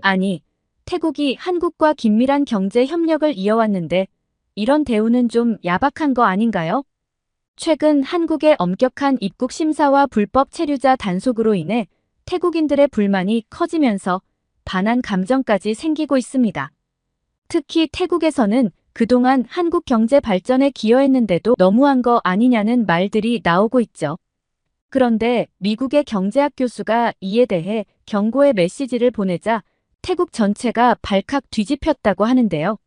아니, 태국이 한국과 긴밀한 경제 협력을 이어왔는데 이런 대우는 좀 야박한 거 아닌가요? 최근 한국의 엄격한 입국 심사와 불법 체류자 단속으로 인해 태국인들의 불만이 커지면서 반한 감정까지 생기고 있습니다. 특히 태국에서는 그동안 한국 경제 발전에 기여했는데도 너무한 거 아니냐는 말들이 나오고 있죠. 그런데 미국의 경제학 교수가 이에 대해 경고의 메시지를 보내자 태국 전체가 발칵 뒤집혔다고 하는데요.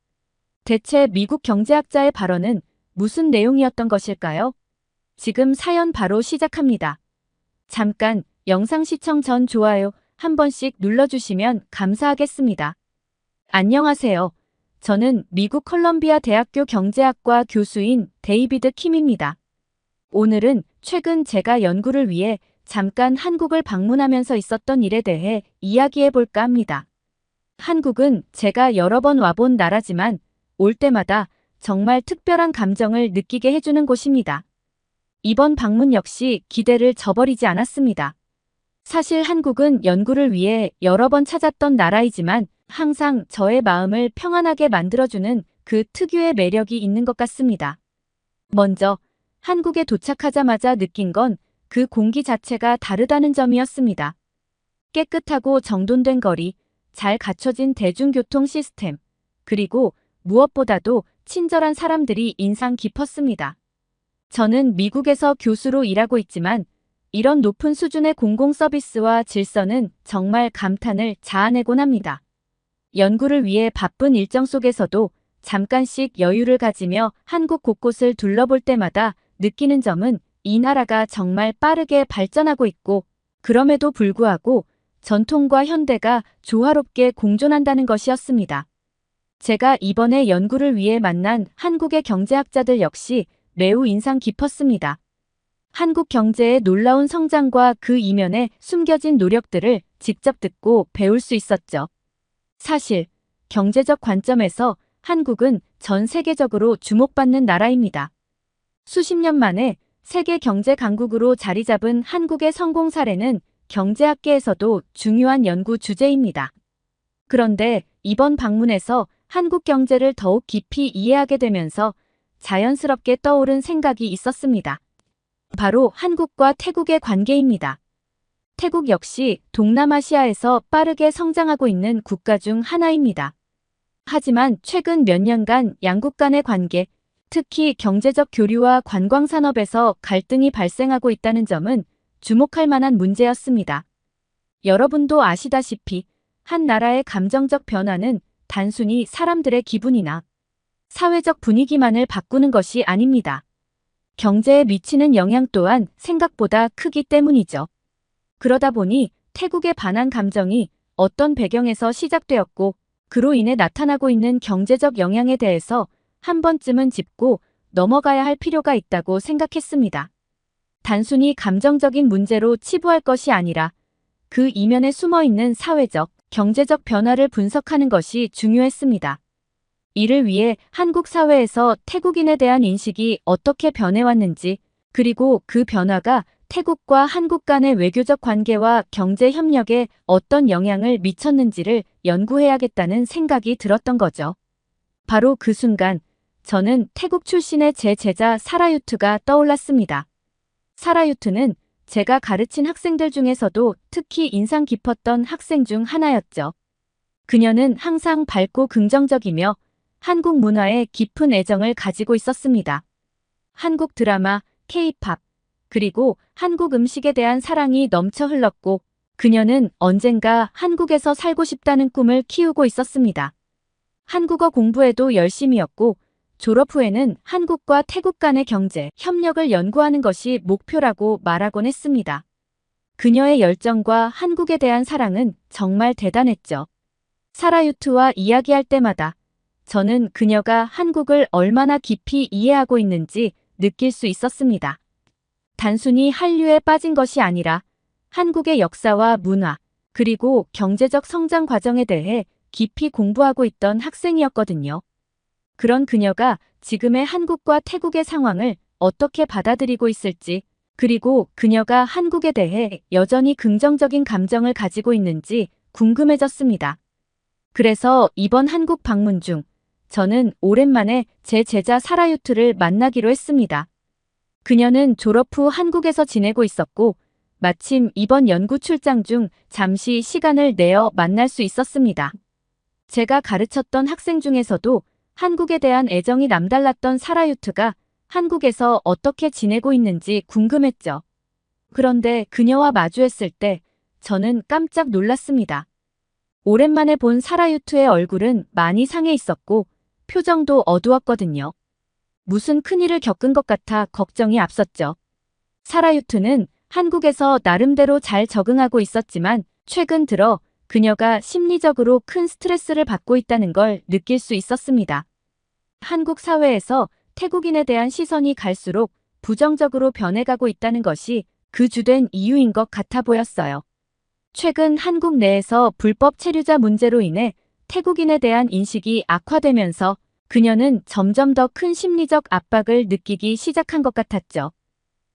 대체 미국 경제학자의 발언은 무슨 내용이었던 것일까요? 지금 사연 바로 시작합니다. 잠깐 영상 시청 전 좋아요 한 번씩 눌러주시면 감사하겠습니다. 안녕하세요. 저는 미국 컬럼비아 대학교 경제학과 교수인 데이비드 킴입니다. 오늘은 최근 제가 연구를 위해 잠깐 한국을 방문하면서 있었던 일에 대해 이야기해 볼까 합니다. 한국은 제가 여러 번 와본 나라지만 올 때마다 정말 특별한 감정을 느끼게 해주는 곳입니다. 이번 방문 역시 기대를 저버리지 않았습니다. 사실 한국은 연구를 위해 여러 번 찾았던 나라이지만 항상 저의 마음을 평안하게 만들어주는 그 특유의 매력이 있는 것 같습니다. 먼저 한국에 도착하자마자 느낀 건 그 공기 자체가 다르다는 점이었습니다. 깨끗하고 정돈된 거리, 잘 갖춰진 대중교통 시스템, 그리고 무엇보다도 친절한 사람들이 인상 깊었습니다. 저는 미국에서 교수로 일하고 있지만 이런 높은 수준의 공공 서비스와 질서는 정말 감탄을 자아내곤 합니다. 연구를 위해 바쁜 일정 속에서도 잠깐씩 여유를 가지며 한국 곳곳을 둘러볼 때마다 느끼는 점은 이 나라가 정말 빠르게 발전하고 있고 그럼에도 불구하고 전통과 현대가 조화롭게 공존한다는 것이었습니다. 제가 이번에 연구를 위해 만난 한국의 경제학자들 역시 매우 인상 깊었습니다. 한국 경제의 놀라운 성장과 그 이면에 숨겨진 노력들을 직접 듣고 배울 수 있었죠. 사실 경제적 관점에서 한국은 전 세계적으로 주목받는 나라입니다. 수십 년 만에 세계 경제 강국으로 자리 잡은 한국의 성공 사례는 경제학계에서도 중요한 연구 주제입니다. 그런데 이번 방문에서 한국 경제를 더욱 깊이 이해하게 되면서 자연스럽게 떠오른 생각이 있었습니다. 바로 한국과 태국의 관계입니다. 태국 역시 동남아시아에서 빠르게 성장하고 있는 국가 중 하나입니다. 하지만 최근 몇 년간 양국 간의 관계, 특히 경제적 교류와 관광산업에서 갈등이 발생하고 있다는 점은 주목할 만한 문제였습니다. 여러분도 아시다시피 한 나라의 감정적 변화는 단순히 사람들의 기분이나 사회적 분위기만을 바꾸는 것이 아닙니다. 경제에 미치는 영향 또한 생각보다 크기 때문이죠. 그러다 보니 태국에 반한 감정이 어떤 배경에서 시작되었고 그로 인해 나타나고 있는 경제적 영향에 대해서 한 번쯤은 짚고 넘어가야 할 필요가 있다고 생각했습니다. 단순히 감정적인 문제로 치부할 것이 아니라 그 이면에 숨어있는 사회적, 경제적 변화를 분석하는 것이 중요했습니다. 이를 위해 한국 사회에서 태국인에 대한 인식이 어떻게 변해왔는지, 그리고 그 변화가 태국과 한국 간의 외교적 관계와 경제 협력에 어떤 영향을 미쳤는지를 연구해야겠다는 생각이 들었던 거죠. 바로 그 순간 저는 태국 출신의 제 제자 사라유트가 떠올랐습니다. 사라유트는 제가 가르친 학생들 중에서도 특히 인상 깊었던 학생 중 하나였죠. 그녀는 항상 밝고 긍정적이며 한국 문화에 깊은 애정을 가지고 있었습니다. 한국 드라마, K-팝, 그리고 한국 음식에 대한 사랑이 넘쳐 흘렀고 그녀는 언젠가 한국에서 살고 싶다는 꿈을 키우고 있었습니다. 한국어 공부에도 열심이었고 졸업 후에는 한국과 태국 간의 경제, 협력을 연구하는 것이 목표라고 말하곤 했습니다. 그녀의 열정과 한국에 대한 사랑은 정말 대단했죠. 사라유트와 이야기할 때마다 저는 그녀가 한국을 얼마나 깊이 이해하고 있는지 느낄 수 있었습니다. 단순히 한류에 빠진 것이 아니라 한국의 역사와 문화, 그리고 경제적 성장 과정에 대해 깊이 공부하고 있던 학생이었거든요. 그런 그녀가 지금의 한국과 태국의 상황을 어떻게 받아들이고 있을지, 그리고 그녀가 한국에 대해 여전히 긍정적인 감정을 가지고 있는지 궁금해졌습니다. 그래서 이번 한국 방문 중 저는 오랜만에 제 제자 사라유트를 만나기로 했습니다. 그녀는 졸업 후 한국에서 지내고 있었고 마침 이번 연구 출장 중 잠시 시간을 내어 만날 수 있었습니다. 제가 가르쳤던 학생 중에서도 한국에 대한 애정이 남달랐던 사라유트가 한국에서 어떻게 지내고 있는지 궁금했죠. 그런데 그녀와 마주했을 때 저는 깜짝 놀랐습니다. 오랜만에 본 사라유트의 얼굴은 많이 상해 있었고 표정도 어두웠거든요. 무슨 큰일을 겪은 것 같아 걱정이 앞섰죠. 사라유트는 한국에서 나름대로 잘 적응하고 있었지만 최근 들어 그녀가 심리적으로 큰 스트레스를 받고 있다는 걸 느낄 수 있었습니다. 한국 사회에서 태국인에 대한 시선이 갈수록 부정적으로 변해가고 있다는 것이 그 주된 이유인 것 같아 보였어요. 최근 한국 내에서 불법 체류자 문제로 인해 태국인에 대한 인식이 악화되면서 그녀는 점점 더 큰 심리적 압박을 느끼기 시작한 것 같았죠.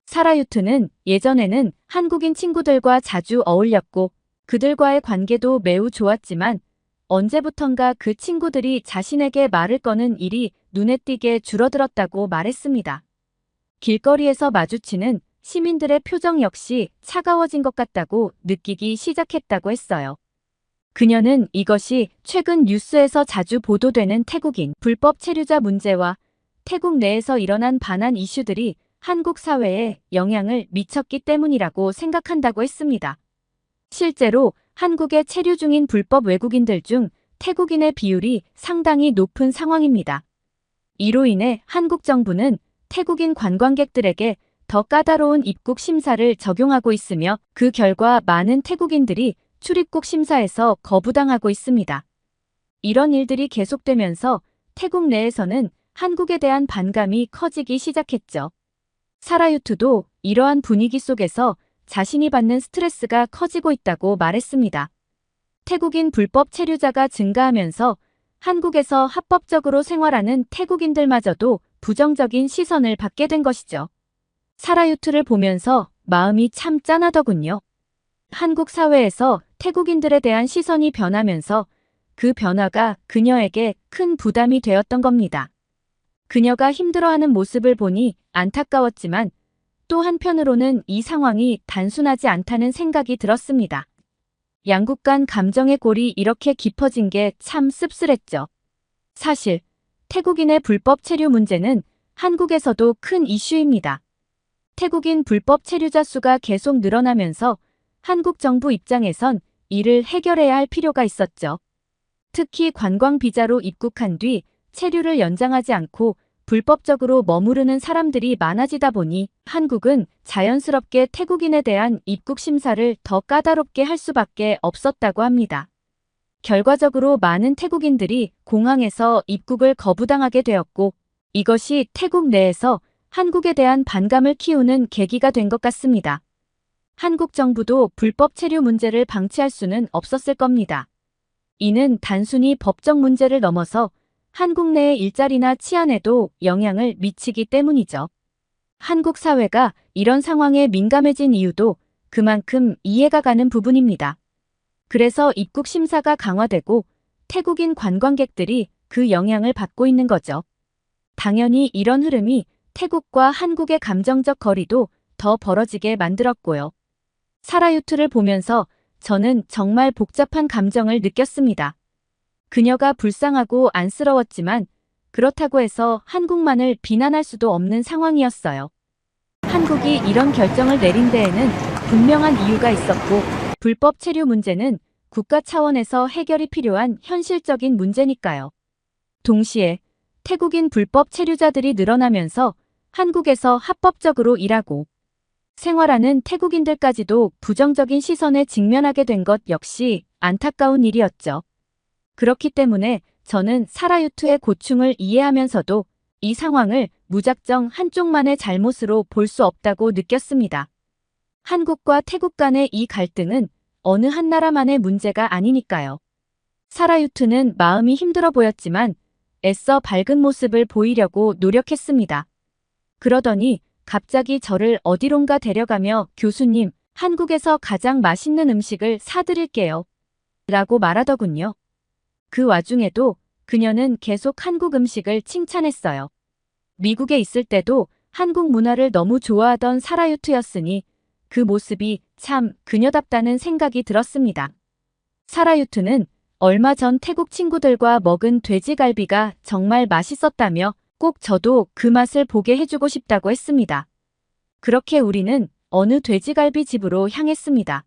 사라유트는 예전에는 한국인 친구들과 자주 어울렸고 그들과의 관계도 매우 좋았지만 언제부턴가 그 친구들이 자신에게 말을 거는 일이 눈에 띄게 줄어들었다고 말했습니다. 길거리에서 마주치는 시민들의 표정 역시 차가워진 것 같다고 느끼기 시작했다고 했어요. 그녀는 이것이 최근 뉴스에서 자주 보도되는 태국인 불법 체류자 문제와 태국 내에서 일어난 반한 이슈들이 한국 사회에 영향을 미쳤기 때문이라고 생각한다고 했습니다. 실제로 한국에 체류 중인 불법 외국인들 중 태국인의 비율이 상당히 높은 상황입니다. 이로 인해 한국 정부는 태국인 관광객들에게 더 까다로운 입국 심사를 적용하고 있으며 그 결과 많은 태국인들이 출입국 심사에서 거부당하고 있습니다. 이런 일들이 계속되면서 태국 내에서는 한국에 대한 반감이 커지기 시작했죠. 사라유트도 이러한 분위기 속에서 자신이 받는 스트레스가 커지고 있다고 말했습니다. 태국인 불법 체류자가 증가하면서 한국에서 합법적으로 생활하는 태국인들마저도 부정적인 시선을 받게 된 것이죠. 사라유트를 보면서 마음이 참 짠하더군요. 한국 사회에서 태국인들에 대한 시선이 변하면서 그 변화가 그녀에게 큰 부담이 되었던 겁니다. 그녀가 힘들어하는 모습을 보니 안타까웠지만 또 한편으로는 이 상황이 단순하지 않다는 생각이 들었습니다. 양국 간 감정의 골이 이렇게 깊어진 게 참 씁쓸했죠. 사실 태국인의 불법 체류 문제는 한국에서도 큰 이슈입니다. 태국인 불법 체류자 수가 계속 늘어나면서 한국 정부 입장에선 이를 해결해야 할 필요가 있었죠. 특히 관광 비자로 입국한 뒤 체류를 연장하지 않고 불법적으로 머무르는 사람들이 많아지다 보니 한국은 자연스럽게 태국인에 대한 입국 심사를 더 까다롭게 할 수밖에 없었다고 합니다. 결과적으로 많은 태국인들이 공항에서 입국을 거부당하게 되었고 이것이 태국 내에서 한국에 대한 반감을 키우는 계기가 된 것 같습니다. 한국 정부도 불법 체류 문제를 방치할 수는 없었을 겁니다. 이는 단순히 법적 문제를 넘어서 한국 내의 일자리나 치안에도 영향을 미치기 때문이죠. 한국 사회가 이런 상황에 민감해진 이유도 그만큼 이해가 가는 부분입니다. 그래서 입국 심사가 강화되고 태국인 관광객들이 그 영향을 받고 있는 거죠. 당연히 이런 흐름이 태국과 한국의 감정적 거리도 더 벌어지게 만들었고요. 사라유트를 보면서 저는 정말 복잡한 감정을 느꼈습니다. 그녀가 불쌍하고 안쓰러웠지만 그렇다고 해서 한국만을 비난할 수도 없는 상황이었어요. 한국이 이런 결정을 내린 데에는 분명한 이유가 있었고 불법 체류 문제는 국가 차원에서 해결이 필요한 현실적인 문제니까요. 동시에 태국인 불법 체류자들이 늘어나면서 한국에서 합법적으로 일하고 생활하는 태국인들까지도 부정적인 시선에 직면하게 된 것 역시 안타까운 일이었죠. 그렇기 때문에 저는 사라유트의 고충을 이해하면서도 이 상황을 무작정 한쪽만의 잘못으로 볼 수 없다고 느꼈습니다. 한국과 태국 간의 이 갈등은 어느 한 나라만의 문제가 아니니까요. 사라유트는 마음이 힘들어 보였지만 애써 밝은 모습을 보이려고 노력했습니다. 그러더니 갑자기 저를 어디론가 데려가며 교수님, 한국에서 가장 맛있는 음식을 사드릴게요. 라고 말하더군요. 그 와중에도 그녀는 계속 한국 음식을 칭찬했어요. 미국에 있을 때도 한국 문화를 너무 좋아하던 사라유트였으니 그 모습이 참 그녀답다는 생각이 들었습니다. 사라유트는 얼마 전 태국 친구들과 먹은 돼지갈비가 정말 맛있었다며 꼭 저도 그 맛을 보게 해주고 싶다고 했습니다. 그렇게 우리는 어느 돼지갈비 집으로 향했습니다.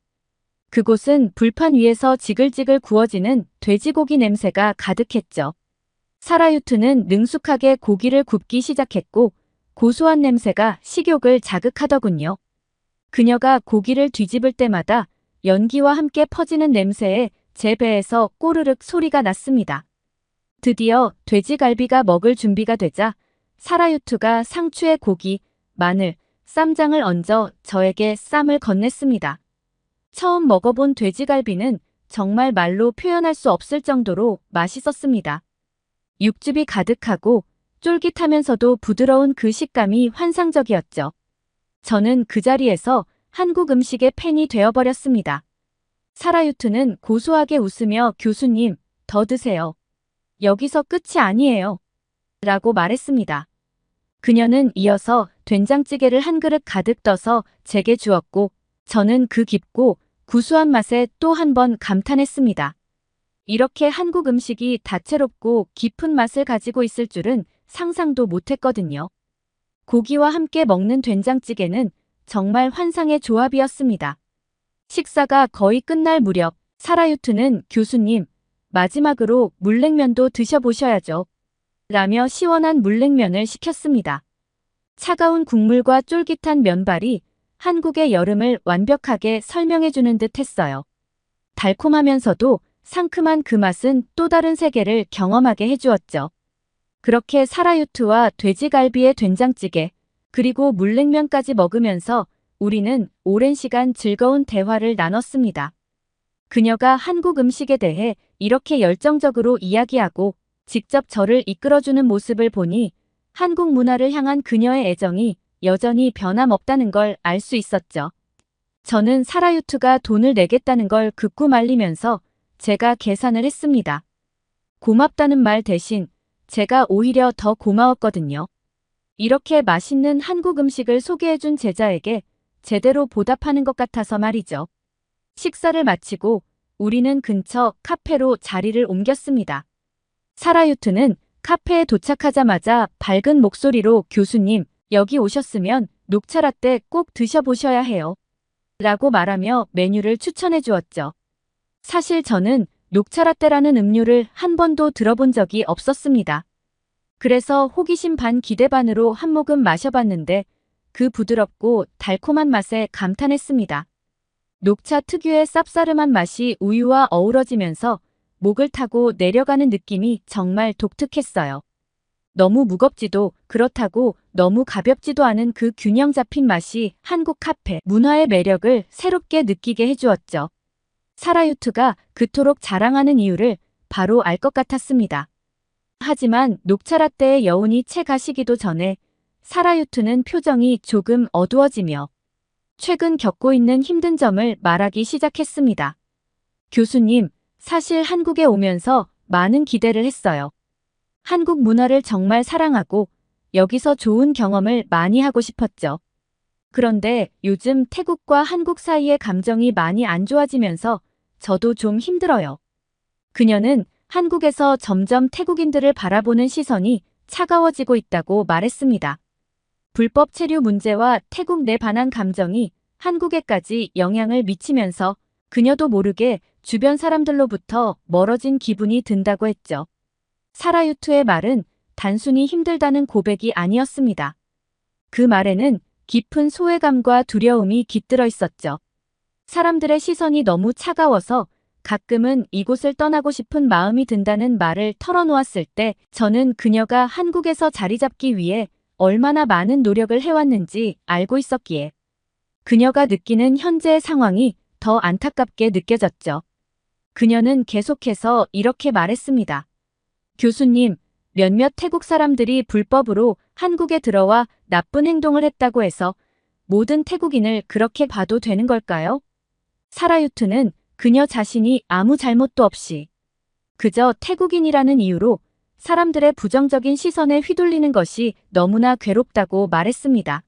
그곳은 불판 위에서 지글지글 구워지는 돼지고기 냄새가 가득했죠. 사라유트는 능숙하게 고기를 굽기 시작했고 고소한 냄새가 식욕을 자극하더군요. 그녀가 고기를 뒤집을 때마다 연기와 함께 퍼지는 냄새에 제 배에서 꼬르륵 소리가 났습니다. 드디어 돼지갈비가 먹을 준비가 되자 사라유트가 상추에 고기, 마늘, 쌈장을 얹어 저에게 쌈을 건넸습니다. 처음 먹어본 돼지갈비는 정말 말로 표현할 수 없을 정도로 맛있었습니다. 육즙이 가득하고 쫄깃하면서도 부드러운 그 식감이 환상적이었죠. 저는 그 자리에서 한국 음식의 팬이 되어버렸습니다. 사라유트는 고소하게 웃으며 교수님, 더 드세요. 여기서 끝이 아니에요. 라고 말했습니다. 그녀는 이어서 된장찌개를 한 그릇 가득 떠서 제게 주었고 저는 그 깊고 구수한 맛에 또 한 번 감탄했습니다. 이렇게 한국 음식이 다채롭고 깊은 맛을 가지고 있을 줄은 상상도 못했거든요. 고기와 함께 먹는 된장찌개는 정말 환상의 조합이었습니다. 식사가 거의 끝날 무렵 사라유트는 교수님, 마지막으로 물냉면도 드셔보셔야죠. 라며 시원한 물냉면을 시켰습니다. 차가운 국물과 쫄깃한 면발이 한국의 여름을 완벽하게 설명해주는 듯 했어요. 달콤하면서도 상큼한 그 맛은 또 다른 세계를 경험하게 해주었죠. 그렇게 사라유트와 돼지갈비의 된장찌개, 그리고 물냉면까지 먹으면서 우리는 오랜 시간 즐거운 대화를 나눴습니다. 그녀가 한국 음식에 대해 이렇게 열정적으로 이야기하고 직접 저를 이끌어주는 모습을 보니 한국 문화를 향한 그녀의 애정이 여전히 변함없다는 걸 알 수 있었죠. 저는 사라유트가 돈을 내겠다는 걸 극구 말리면서 제가 계산을 했습니다. 고맙다는 말 대신 제가 오히려 더 고마웠거든요. 이렇게 맛있는 한국 음식을 소개해준 제자에게 제대로 보답하는 것 같아서 말이죠. 식사를 마치고 우리는 근처 카페로 자리를 옮겼습니다. 사라유트는 카페에 도착하자마자 밝은 목소리로 교수님, 여기 오셨으면 녹차라떼 꼭 드셔보셔야 해요. 라고 말하며 메뉴를 추천해 주었죠. 사실 저는 녹차라떼라는 음료를 한 번도 들어본 적이 없었습니다. 그래서 호기심 반 기대 반으로 한 모금 마셔봤는데 그 부드럽고 달콤한 맛에 감탄했습니다. 녹차 특유의 쌉싸름한 맛이 우유와 어우러지면서 목을 타고 내려가는 느낌이 정말 독특했어요. 너무 무겁지도 그렇다고 너무 가볍지도 않은 그 균형 잡힌 맛이 한국 카페 문화의 매력을 새롭게 느끼게 해주었죠. 사라유트가 그토록 자랑하는 이유를 바로 알 것 같았습니다. 하지만 녹차라떼의 여운이 채 가시기도 전에 사라유트는 표정이 조금 어두워지며 최근 겪고 있는 힘든 점을 말하기 시작했습니다. 교수님, 사실 한국에 오면서 많은 기대를 했어요. 한국 문화를 정말 사랑하고 여기서 좋은 경험을 많이 하고 싶었죠. 그런데 요즘 태국과 한국 사이의 감정이 많이 안 좋아지면서 저도 좀 힘들어요. 그녀는 한국에서 점점 태국인들을 바라보는 시선이 차가워지고 있다고 말했습니다. 불법 체류 문제와 태국 내 반한 감정이 한국에까지 영향을 미치면서 그녀도 모르게 주변 사람들로부터 멀어진 기분이 든다고 했죠. 사라유트의 말은 단순히 힘들다는 고백이 아니었습니다. 그 말에는 깊은 소외감과 두려움이 깃들어 있었죠. 사람들의 시선이 너무 차가워서 가끔은 이곳을 떠나고 싶은 마음이 든다는 말을 털어놓았을 때 저는 그녀가 한국에서 자리 잡기 위해 얼마나 많은 노력을 해왔는지 알고 있었기에 그녀가 느끼는 현재의 상황이 더 안타깝게 느껴졌죠. 그녀는 계속해서 이렇게 말했습니다. 교수님, 몇몇 태국 사람들이 불법으로 한국에 들어와 나쁜 행동을 했다고 해서 모든 태국인을 그렇게 봐도 되는 걸까요? 사라유트는 그녀 자신이 아무 잘못도 없이 그저 태국인이라는 이유로 사람들의 부정적인 시선에 휘둘리는 것이 너무나 괴롭다고 말했습니다.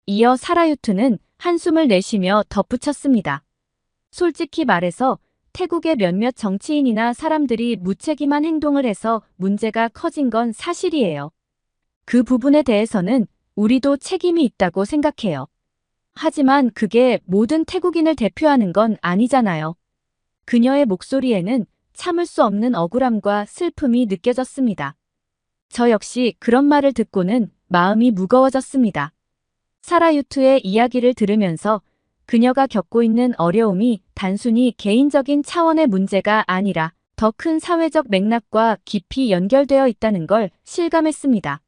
이어 사라유트는 한숨을 내쉬며 덧붙였습니다. 솔직히 말해서 태국의 몇몇 정치인이나 사람들이 무책임한 행동을 해서 문제가 커진 건 사실이에요. 그 부분에 대해서는 우리도 책임이 있다고 생각해요. 하지만 그게 모든 태국인을 대표하는 건 아니잖아요. 그녀의 목소리에는 참을 수 없는 억울함과 슬픔이 느껴졌습니다. 저 역시 그런 말을 듣고는 마음이 무거워졌습니다. 사라유트의 이야기를 들으면서 그녀가 겪고 있는 어려움이 단순히 개인적인 차원의 문제가 아니라 더 큰 사회적 맥락과 깊이 연결되어 있다는 걸 실감했습니다.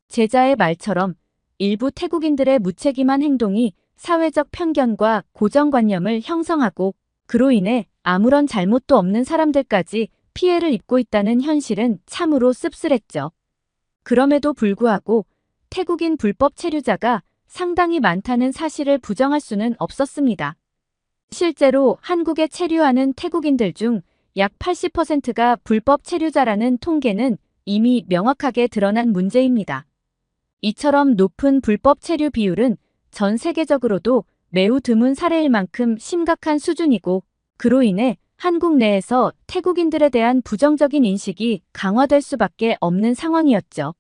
제자의 말처럼 일부 태국인들의 무책임한 행동이 사회적 편견과 고정관념을 형성하고 그로 인해 아무런 잘못도 없는 사람들까지 피해를 입고 있다는 현실은 참으로 씁쓸했죠. 그럼에도 불구하고 태국인 불법 체류자가 상당히 많다는 사실을 부정할 수는 없었습니다. 실제로 한국에 체류하는 태국인들 중 약 80%가 불법 체류자라는 통계는 이미 명확하게 드러난 문제입니다. 이처럼 높은 불법 체류 비율은 전 세계적으로도 매우 드문 사례일 만큼 심각한 수준이고 그로 인해 한국 내에서 태국인들에 대한 부정적인 인식이 강화될 수밖에 없는 상황이었죠.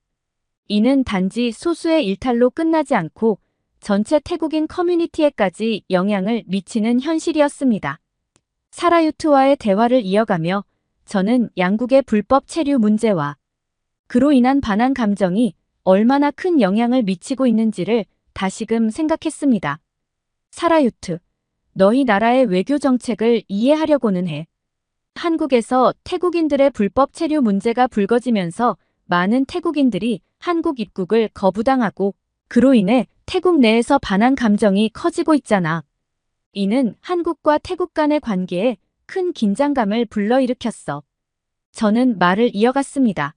이는 단지 소수의 일탈로 끝나지 않고 전체 태국인 커뮤니티에까지 영향을 미치는 현실이었습니다. 사라유트와의 대화를 이어가며 저는 양국의 불법 체류 문제와 그로 인한 반한 감정이 얼마나 큰 영향을 미치고 있는지를 다시금 생각했습니다. 사라유트, 너희 나라의 외교 정책을 이해하려고는 해. 한국에서 태국인들의 불법 체류 문제가 불거지면서 많은 태국인들이 한국 입국을 거부당하고 그로 인해 태국 내에서 반한 감정이 커지고 있잖아. 이는 한국과 태국 간의 관계에 큰 긴장감을 불러일으켰어. 저는 말을 이어갔습니다.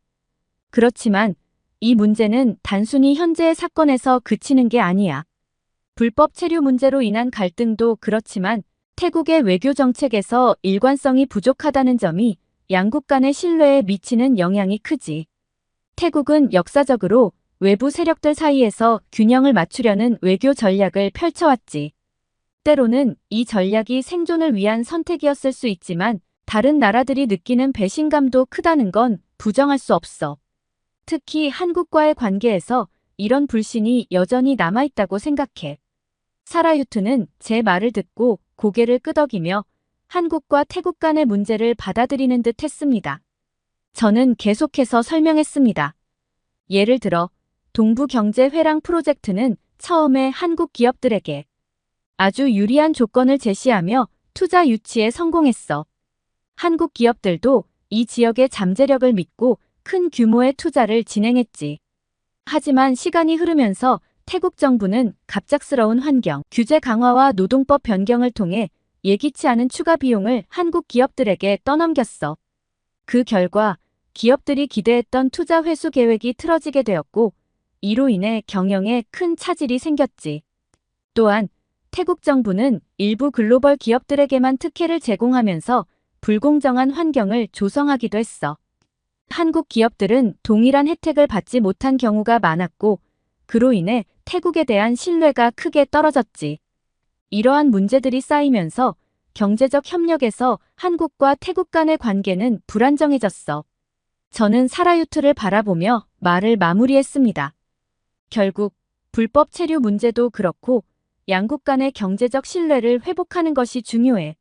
그렇지만 이 문제는 단순히 현재의 사건에서 그치는 게 아니야. 불법 체류 문제로 인한 갈등도 그렇지만 태국의 외교 정책에서 일관성이 부족하다는 점이 양국 간의 신뢰에 미치는 영향이 크지. 태국은 역사적으로 외부 세력들 사이에서 균형을 맞추려는 외교 전략을 펼쳐왔지. 때로는 이 전략이 생존을 위한 선택이었을 수 있지만 다른 나라들이 느끼는 배신감도 크다는 건 부정할 수 없어. 특히 한국과의 관계에서 이런 불신이 여전히 남아있다고 생각해. 사라유트는 제 말을 듣고 고개를 끄덕이며 한국과 태국 간의 문제를 받아들이는 듯 했습니다. 저는 계속해서 설명했습니다. 예를 들어 동부경제회랑 프로젝트는 처음에 한국 기업들에게 아주 유리한 조건을 제시하며 투자 유치에 성공했어. 한국 기업들도 이 지역의 잠재력을 믿고 큰 규모의 투자를 진행했지. 하지만 시간이 흐르면서 태국 정부는 갑작스러운 환경, 규제 강화와 노동법 변경을 통해 예기치 않은 추가 비용을 한국 기업들에게 떠넘겼어. 그 결과 기업들이 기대했던 투자 회수 계획이 틀어지게 되었고 이로 인해 경영에 큰 차질이 생겼지. 또한 태국 정부는 일부 글로벌 기업들에게만 특혜를 제공하면서 불공정한 환경을 조성하기도 했어. 한국 기업들은 동일한 혜택을 받지 못한 경우가 많았고 그로 인해 태국에 대한 신뢰가 크게 떨어졌지. 이러한 문제들이 쌓이면서 경제적 협력에서 한국과 태국 간의 관계는 불안정해졌어. 저는 사라유트를 바라보며 말을 마무리했습니다. 결국 불법 체류 문제도 그렇고 양국 간의 경제적 신뢰를 회복하는 것이 중요해.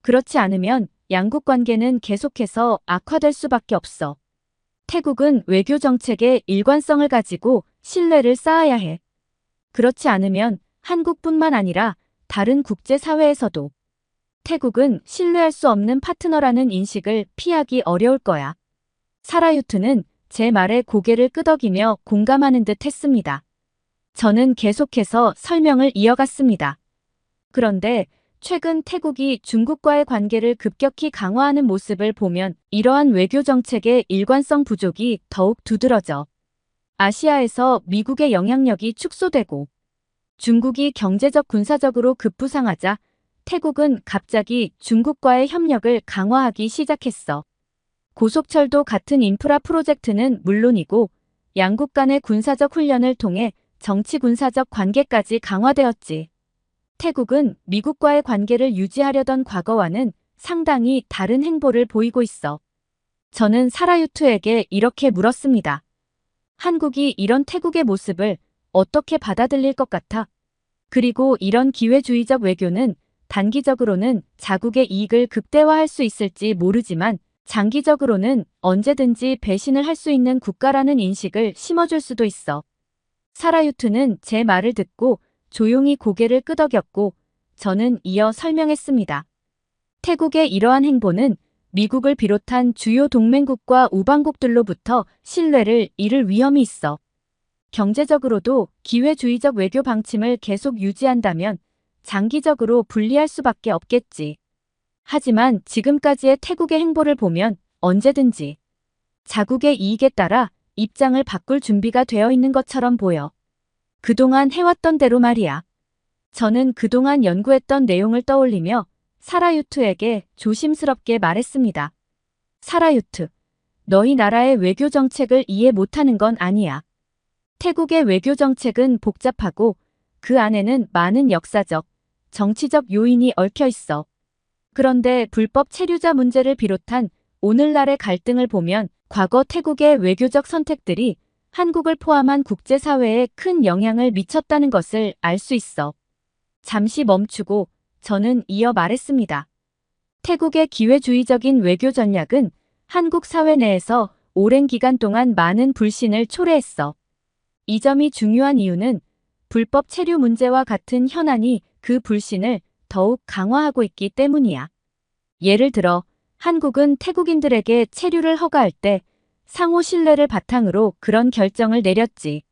그렇지 않으면 양국 관계는 계속해서 악화될 수밖에 없어. 태국은 외교 정책에 일관성을 가지고 신뢰를 쌓아야 해. 그렇지 않으면 한국뿐만 아니라 다른 국제사회에서도 태국은 신뢰할 수 없는 파트너라는 인식을 피하기 어려울 거야. 사라유트는 제 말에 고개를 끄덕이며 공감하는 듯 했습니다. 저는 계속해서 설명을 이어갔습니다. 그런데 최근 태국이 중국과의 관계를 급격히 강화하는 모습을 보면 이러한 외교 정책의 일관성 부족이 더욱 두드러져. 아시아에서 미국의 영향력이 축소되고 중국이 경제적 군사적으로 급부상하자 태국은 갑자기 중국과의 협력을 강화하기 시작했어. 고속철도 같은 인프라 프로젝트는 물론이고 양국 간의 군사적 훈련을 통해 정치 군사적 관계까지 강화되었지. 태국은 미국과의 관계를 유지하려던 과거와는 상당히 다른 행보를 보이고 있어. 저는 사라유투에게 이렇게 물었습니다. 한국이 이런 태국의 모습을 어떻게 받아들일 것 같아? 그리고 이런 기회주의적 외교는 단기적으로는 자국의 이익을 극대화할 수 있을지 모르지만 장기적으로는 언제든지 배신을 할 수 있는 국가라는 인식을 심어줄 수도 있어. 사라유트는 제 말을 듣고 조용히 고개를 끄덕였고 저는 이어 설명했습니다. 태국의 이러한 행보는 미국을 비롯한 주요 동맹국과 우방국들로부터 신뢰를 잃을 위험이 있어. 경제적으로도 기회주의적 외교 방침을 계속 유지한다면 장기적으로 불리할 수밖에 없겠지. 하지만 지금까지의 태국의 행보를 보면 언제든지 자국의 이익에 따라 입장을 바꿀 준비가 되어 있는 것처럼 보여. 그동안 해왔던 대로 말이야. 저는 그동안 연구했던 내용을 떠올리며 사라유트에게 조심스럽게 말했습니다. 사라유트, 너희 나라의 외교 정책을 이해 못하는 건 아니야. 태국의 외교 정책은 복잡하고 그 안에는 많은 역사적, 정치적 요인이 얽혀 있어. 그런데 불법 체류자 문제를 비롯한 오늘날의 갈등을 보면 과거 태국의 외교적 선택들이 한국을 포함한 국제사회에 큰 영향을 미쳤다는 것을 알 수 있어. 잠시 멈추고 저는 이어 말했습니다. 태국의 기회주의적인 외교 전략은 한국 사회 내에서 오랜 기간 동안 많은 불신을 초래했어. 이 점이 중요한 이유는 불법 체류 문제와 같은 현안이 그 불신을 더욱 강화하고 있기 때문이야. 예를 들어 한국은 태국인들에게 체류를 허가할 때 상호 신뢰를 바탕으로 그런 결정을 내렸지.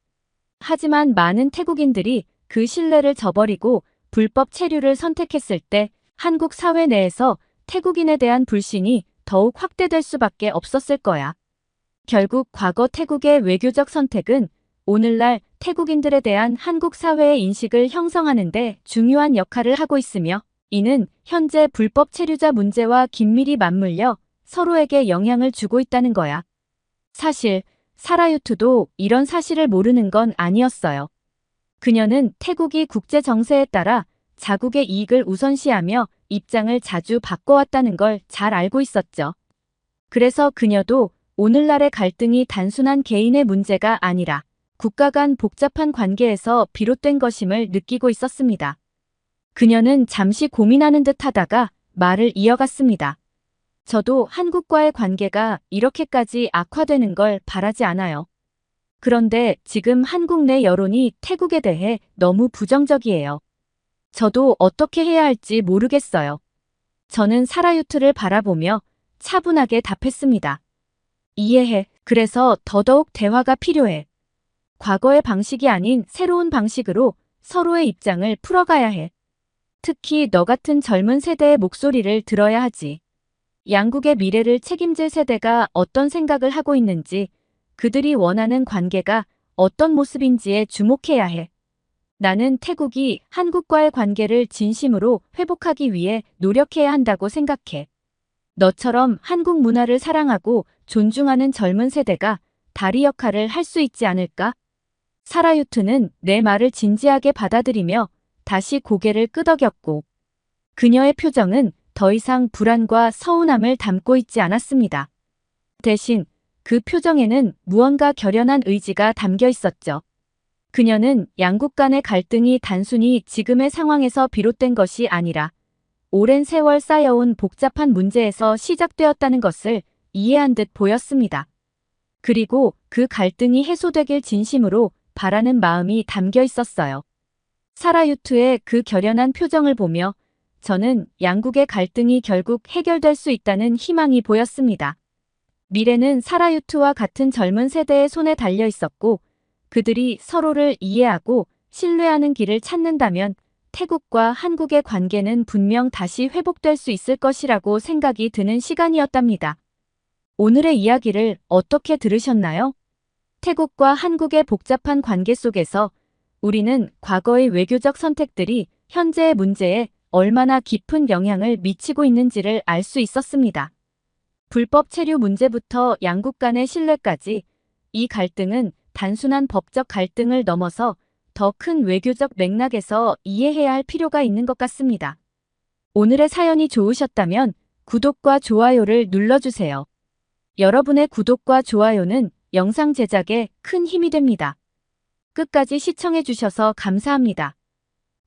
하지만 많은 태국인들이 그 신뢰를 저버리고 불법 체류를 선택했을 때 한국 사회 내에서 태국인에 대한 불신이 더욱 확대될 수밖에 없었을 거야. 결국 과거 태국의 외교적 선택은 오늘날 태국인들에 대한 한국 사회의 인식을 형성하는 데 중요한 역할을 하고 있으며 이는 현재 불법 체류자 문제와 긴밀히 맞물려 서로에게 영향을 주고 있다는 거야. 사실 사라유트도 이런 사실을 모르는 건 아니었어요. 그녀는 태국이 국제 정세에 따라 자국의 이익을 우선시하며 입장을 자주 바꿔왔다는 걸 잘 알고 있었죠. 그래서 그녀도 오늘날의 갈등이 단순한 개인의 문제가 아니라 국가 간 복잡한 관계에서 비롯된 것임을 느끼고 있었습니다. 그녀는 잠시 고민하는 듯 하다가 말을 이어갔습니다. 저도 한국과의 관계가 이렇게까지 악화되는 걸 바라지 않아요. 그런데 지금 한국 내 여론이 태국에 대해 너무 부정적이에요. 저도 어떻게 해야 할지 모르겠어요. 저는 사라유트를 바라보며 차분하게 답했습니다. 이해해. 그래서 더더욱 대화가 필요해. 과거의 방식이 아닌 새로운 방식으로 서로의 입장을 풀어가야 해. 특히 너 같은 젊은 세대의 목소리를 들어야 하지. 양국의 미래를 책임질 세대가 어떤 생각을 하고 있는지, 그들이 원하는 관계가 어떤 모습인지에 주목해야 해. 나는 태국이 한국과의 관계를 진심으로 회복하기 위해 노력해야 한다고 생각해. 너처럼 한국 문화를 사랑하고 존중하는 젊은 세대가 다리 역할을 할 수 있지 않을까? 사라유트는 내 말을 진지하게 받아들이며 다시 고개를 끄덕였고 그녀의 표정은 더 이상 불안과 서운함을 담고 있지 않았습니다. 대신 그 표정에는 무언가 결연한 의지가 담겨 있었죠. 그녀는 양국 간의 갈등이 단순히 지금의 상황에서 비롯된 것이 아니라 오랜 세월 쌓여온 복잡한 문제에서 시작되었다는 것을 이해한 듯 보였습니다. 그리고 그 갈등이 해소되길 진심으로 바라는 마음이 담겨 있었어요. 사라유트의 그 결연한 표정을 보며 저는 양국의 갈등이 결국 해결될 수 있다는 희망이 보였습니다. 미래는 사라유트와 같은 젊은 세대의 손에 달려 있었고 그들이 서로를 이해하고 신뢰하는 길을 찾는다면 태국과 한국의 관계는 분명 다시 회복될 수 있을 것이라고 생각이 드는 시간이었답니다. 오늘의 이야기를 어떻게 들으셨나요? 태국과 한국의 복잡한 관계 속에서 우리는 과거의 외교적 선택들이 현재의 문제에 얼마나 깊은 영향을 미치고 있는지를 알 수 있었습니다. 불법 체류 문제부터 양국 간의 신뢰까지 이 갈등은 단순한 법적 갈등을 넘어서 더 큰 외교적 맥락에서 이해해야 할 필요가 있는 것 같습니다. 오늘의 사연이 좋으셨다면 구독과 좋아요를 눌러주세요. 여러분의 구독과 좋아요는 영상 제작에 큰 힘이 됩니다. 끝까지 시청해주셔서 감사합니다.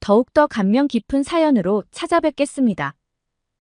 더욱더 감명 깊은 사연으로 찾아뵙겠습니다.